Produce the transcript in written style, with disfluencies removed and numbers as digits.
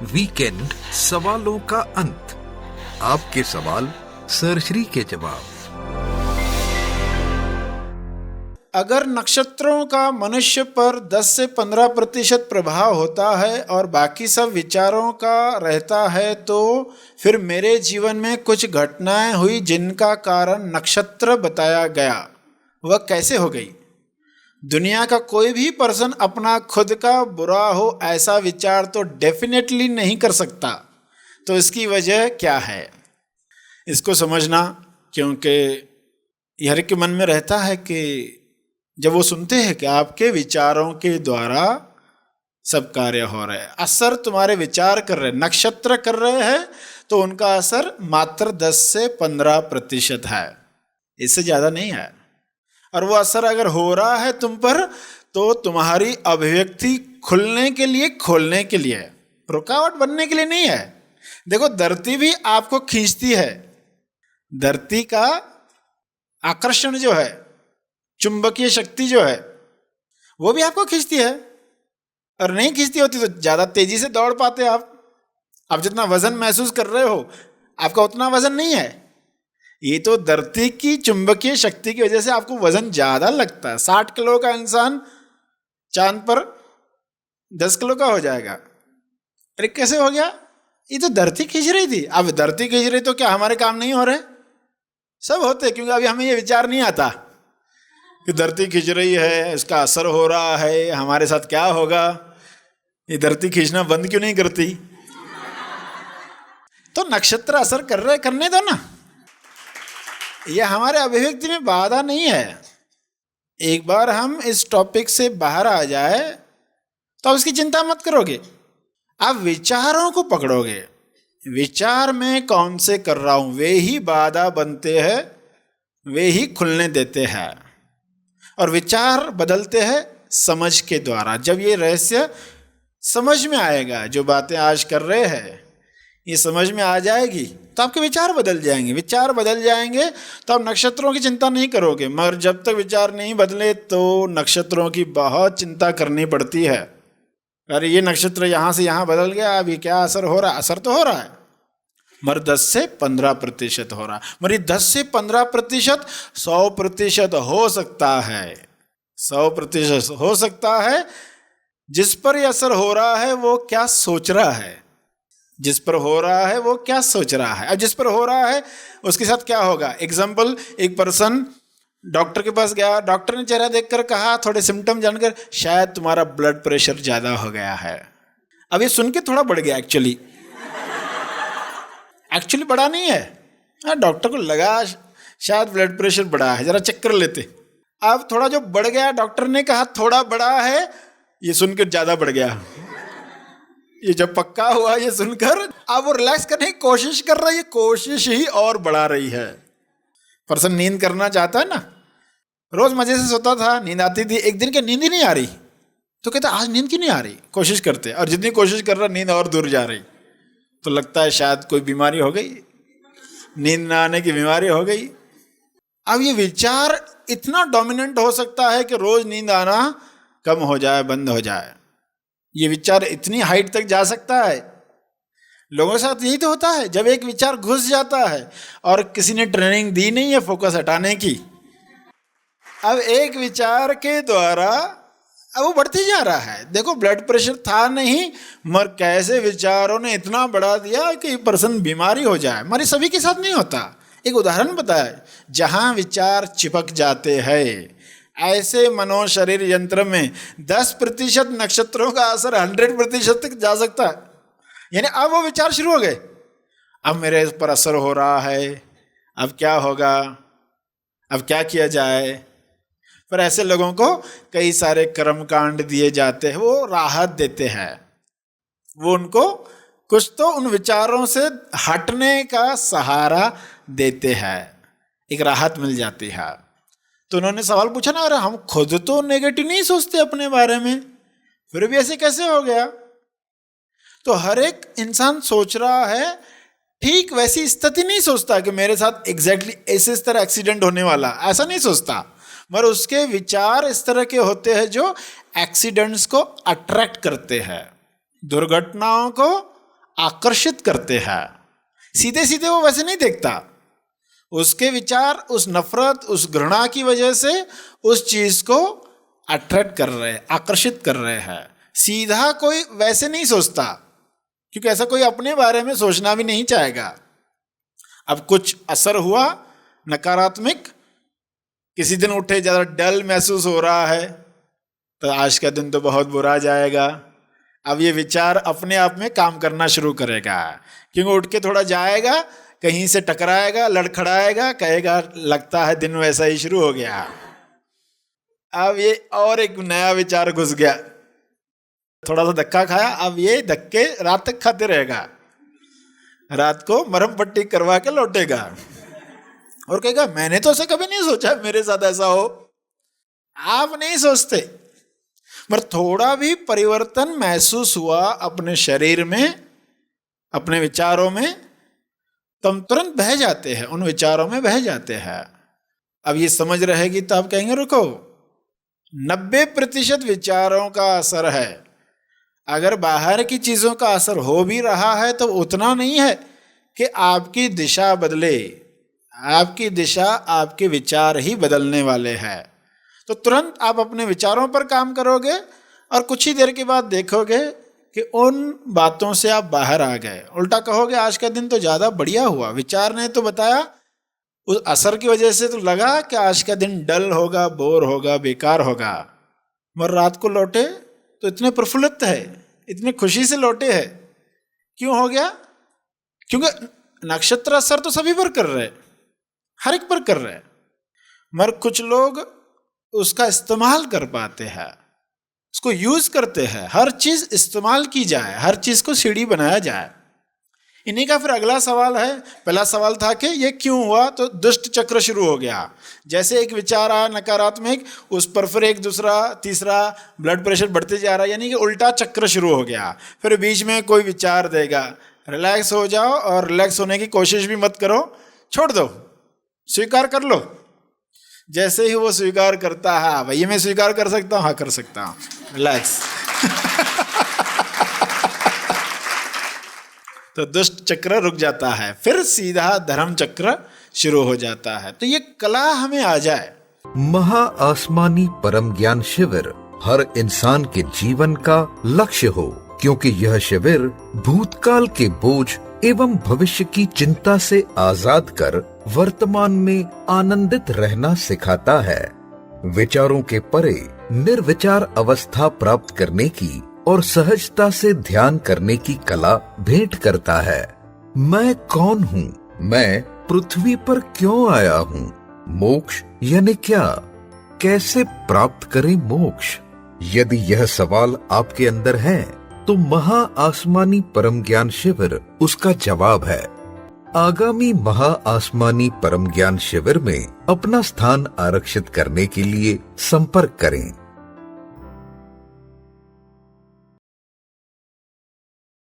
Weekend सवालों का अंत। आपके सवाल सर श्री के जवाब। अगर नक्षत्रों का मनुष्य पर 10 से 15% प्रभाव होता है और बाकी सब विचारों का रहता है, तो फिर मेरे जीवन में कुछ घटनाएं हुई जिनका कारण नक्षत्र बताया गया, वह कैसे हो गई? दुनिया का कोई भी पर्सन अपना खुद का बुरा हो ऐसा विचार तो डेफिनेटली नहीं कर सकता। तो इसकी वजह क्या है, इसको समझना, क्योंकि हर के मन में रहता है कि जब वो सुनते हैं कि आपके विचारों के द्वारा सब कार्य हो रहे हैं, असर तुम्हारे विचार कर रहे हैं, नक्षत्र कर रहे हैं, तो उनका असर मात्र 10 से 15% है, इससे ज़्यादा नहीं है। और वो असर अगर हो रहा है तुम पर, तो तुम्हारी अभिव्यक्ति खुलने के लिए, खोलने के लिए, रुकावट बनने के लिए नहीं है। देखो, धरती भी आपको खींचती है। धरती का आकर्षण जो है, चुंबकीय शक्ति जो है, वो भी आपको खींचती है। और नहीं खींचती होती तो ज़्यादा तेजी से दौड़ पाते आप जितना वजन महसूस कर रहे हो, आपका उतना वजन नहीं है। ये तो धरती की चुंबकीय शक्ति की वजह से आपको वजन ज़्यादा लगता है। 60 किलो का इंसान चांद पर 10 किलो का हो जाएगा। अरे कैसे हो गया? ये तो धरती खींच रही थी। अब धरती खींच रही तो क्या हमारे काम नहीं हो रहे? सब होते, क्योंकि अभी हमें ये विचार नहीं आता कि धरती खींच रही है, इसका असर हो रहा है, हमारे साथ क्या होगा। ये धरती खींचना बंद क्यों नहीं करती? तो नक्षत्र असर कर रहे, करने दो ना। यह हमारे अभिव्यक्ति में बाधा नहीं है। एक बार हम इस टॉपिक से बाहर आ जाए तो आप उसकी चिंता मत करोगे। आप विचारों को पकड़ोगे। विचार में कौन से कर रहा हूं, वे ही बाधा बनते हैं, वे ही खुलने देते हैं। और विचार बदलते हैं समझ के द्वारा। जब ये रहस्य समझ में आएगा, जो बातें आज कर रहे हैं ये समझ में आ जाएगी, तो आपके विचार बदल जाएंगे। विचार बदल जाएंगे तो आप नक्षत्रों की चिंता नहीं करोगे। मगर जब तक विचार नहीं बदले तो नक्षत्रों की बहुत चिंता करनी पड़ती है। अरे ये नक्षत्र यहाँ से यहाँ बदल गया, अभी क्या असर हो रहा है? असर तो हो रहा है, मगर 10 से 15% हो रहा है। मगर 10 से 15% 100% हो सकता है। 100% हो सकता है। जिस पर यह असर हो रहा है वो क्या सोच रहा है, जिस पर हो रहा है वो क्या सोच रहा है। अब जिस पर हो रहा है उसके साथ क्या होगा? एग्जाम्पल, एक पर्सन डॉक्टर के पास गया, डॉक्टर ने चेहरा देखकर कहा, थोड़े सिम्टम जानकर, शायद तुम्हारा ब्लड प्रेशर ज़्यादा हो गया है। अब ये सुन के थोड़ा बढ़ गया, एक्चुअली बढ़ा नहीं है। डॉक्टर को लगा शायद ब्लड प्रेशर बढ़ा है, जरा चेक कर लेते। अब थोड़ा जो बढ़ गया, डॉक्टर ने कहा थोड़ा बढ़ा है, ये सुनकर ज़्यादा बढ़ गया। ये जब पक्का हुआ ये सुनकर, अब वो रिलैक्स करने की कोशिश कर रहा है, ये कोशिश ही और बढ़ा रही है। पर्सन नींद करना चाहता है ना, रोज मजे से सोता था, नींद आती थी, एक दिन के नींद ही नहीं आ रही, तो कहता आज नींद क्यों नहीं आ रही? कोशिश करते, और जितनी कोशिश कर रहा नींद और दूर जा रही। तो लगता है शायद कोई बीमारी हो गई, नींद ना आने की बीमारी हो गई। अब ये विचार इतना डोमिनेंट हो सकता है कि रोज नींद आना कम हो जाए, बंद हो जाए। ये विचार इतनी हाइट तक जा सकता है। लोगों के साथ यही तो होता है, जब एक विचार घुस जाता है और किसी ने ट्रेनिंग दी नहीं है फोकस हटाने की, अब एक विचार के द्वारा अब वो बढ़ते जा रहा है। देखो, ब्लड प्रेशर था नहीं, मगर कैसे विचारों ने इतना बढ़ा दिया कि पर्सन बीमारी हो जाए। हमारे सभी के साथ नहीं होता। एक उदाहरण बताए, जहां विचार चिपक जाते हैं, ऐसे मनो शरीर यंत्र में 10% नक्षत्रों का असर 100% तक जा सकता है। यानी अब वो विचार शुरू हो गए, अब मेरे पर असर हो रहा है, अब क्या होगा, अब क्या किया जाए। पर ऐसे लोगों को कई सारे कर्मकांड दिए जाते हैं, वो राहत देते हैं, वो उनको कुछ तो उन विचारों से हटने का सहारा देते हैं, एक राहत मिल जाती है। तो उन्होंने सवाल पूछा ना, अरे हम खुद तो नेगेटिव नहीं सोचते अपने बारे में, फिर भी ऐसे कैसे हो गया? तो हर एक इंसान सोच रहा है, ठीक वैसी स्थिति नहीं सोचता कि मेरे साथ एग्जैक्टली ऐसे इस तरह एक्सीडेंट होने वाला, ऐसा नहीं सोचता। मगर उसके विचार इस तरह के होते हैं जो एक्सीडेंट्स को अट्रैक्ट करते हैं, दुर्घटनाओं को आकर्षित करते हैं। सीधे सीधे वो वैसे नहीं देखता, उसके विचार उस नफरत, उस घृणा की वजह से उस चीज को अट्रैक्ट कर रहे हैं, आकर्षित कर रहे हैं। सीधा कोई वैसे नहीं सोचता, क्योंकि ऐसा कोई अपने बारे में सोचना भी नहीं चाहेगा। अब कुछ असर हुआ नकारात्मक, किसी दिन उठे ज़्यादा डल महसूस हो रहा है तो आज का दिन तो बहुत बुरा जाएगा। अब ये विचार अपने आप में काम करना शुरू करेगा, क्योंकि उठ के थोड़ा जाएगा, कहीं से टकराएगा, लड़खड़ाएगा, कहेगा लगता है दिन वैसा ही शुरू हो गया। अब ये और एक नया विचार घुस गया, थोड़ा सा धक्का खाया, अब ये धक्के रात तक खाते रहेगा, रात को मरहम पट्टी करवा के लौटेगा और कहेगा मैंने तो ऐसा कभी नहीं सोचा मेरे साथ ऐसा हो। आप नहीं सोचते, मगर थोड़ा भी परिवर्तन महसूस हुआ अपने शरीर में, अपने विचारों में, तो हम तुरंत बह जाते हैं, उन विचारों में बह जाते हैं। अब ये समझ रहेगी तो आप कहेंगे रुको, 90% विचारों का असर है। अगर बाहर की चीज़ों का असर हो भी रहा है तो उतना नहीं है कि आपकी दिशा बदले। आपकी दिशा आपके विचार ही बदलने वाले हैं। तो तुरंत आप अपने विचारों पर काम करोगे और कुछ ही देर के बाद देखोगे कि उन बातों से आप बाहर आ गए। उल्टा कहोगे आज का दिन तो ज़्यादा बढ़िया हुआ, विचार ने तो बताया, उस असर की वजह से तो लगा कि आज का दिन डल होगा, बोर होगा, बेकार होगा, मगर रात को लौटे तो इतने प्रफुल्लित है, इतने खुशी से लौटे हैं। क्यों हो गया? क्योंकि नक्षत्र असर तो सभी पर कर रहे, हर एक पर कर रहे, मगर कुछ लोग उसका इस्तेमाल कर पाते हैं, उसको यूज करते हैं। हर चीज इस्तेमाल की जाए, हर चीज को सीढ़ी बनाया जाए। इन्हीं का फिर अगला सवाल है, पहला सवाल था कि ये क्यों हुआ, तो दुष्ट चक्र शुरू हो गया। जैसे एक विचार आया नकारात्मक, उस पर फिर एक दूसरा तीसरा, ब्लड प्रेशर बढ़ते जा रहा है, यानी कि उल्टा चक्र शुरू हो गया। फिर बीच में कोई विचार देगा, रिलैक्स हो जाओ, और रिलैक्स होने की कोशिश भी मत करो, छोड़ दो, स्वीकार कर लो। जैसे ही वो स्वीकार करता है, भैया मैं स्वीकार कर सकता हूँ, हाँ कर सकता हूँ, रिलैक्स तो दुष्ट चक्र रुक जाता है, फिर सीधा धर्म चक्र शुरू हो जाता है। तो ये कला हमें आ जाए। महा आसमानी परम ज्ञान शिविर हर इंसान के जीवन का लक्ष्य हो, क्योंकि यह शिविर भूतकाल के बोझ एवं भविष्य की चिंता से आजाद कर वर्तमान में आनंदित रहना सिखाता है। विचारों के परे निर्विचार अवस्था प्राप्त करने की और सहजता से ध्यान करने की कला भेंट करता है। मैं कौन हूँ? मैं पृथ्वी पर क्यों आया हूँ? मोक्ष यानी क्या? कैसे प्राप्त करें मोक्ष? यदि यह सवाल आपके अंदर है तो महा आसमानी परम ज्ञान शिविर उसका जवाब है। आगामी महा आसमानी परम ज्ञान शिविर में अपना स्थान आरक्षित करने के लिए संपर्क करें।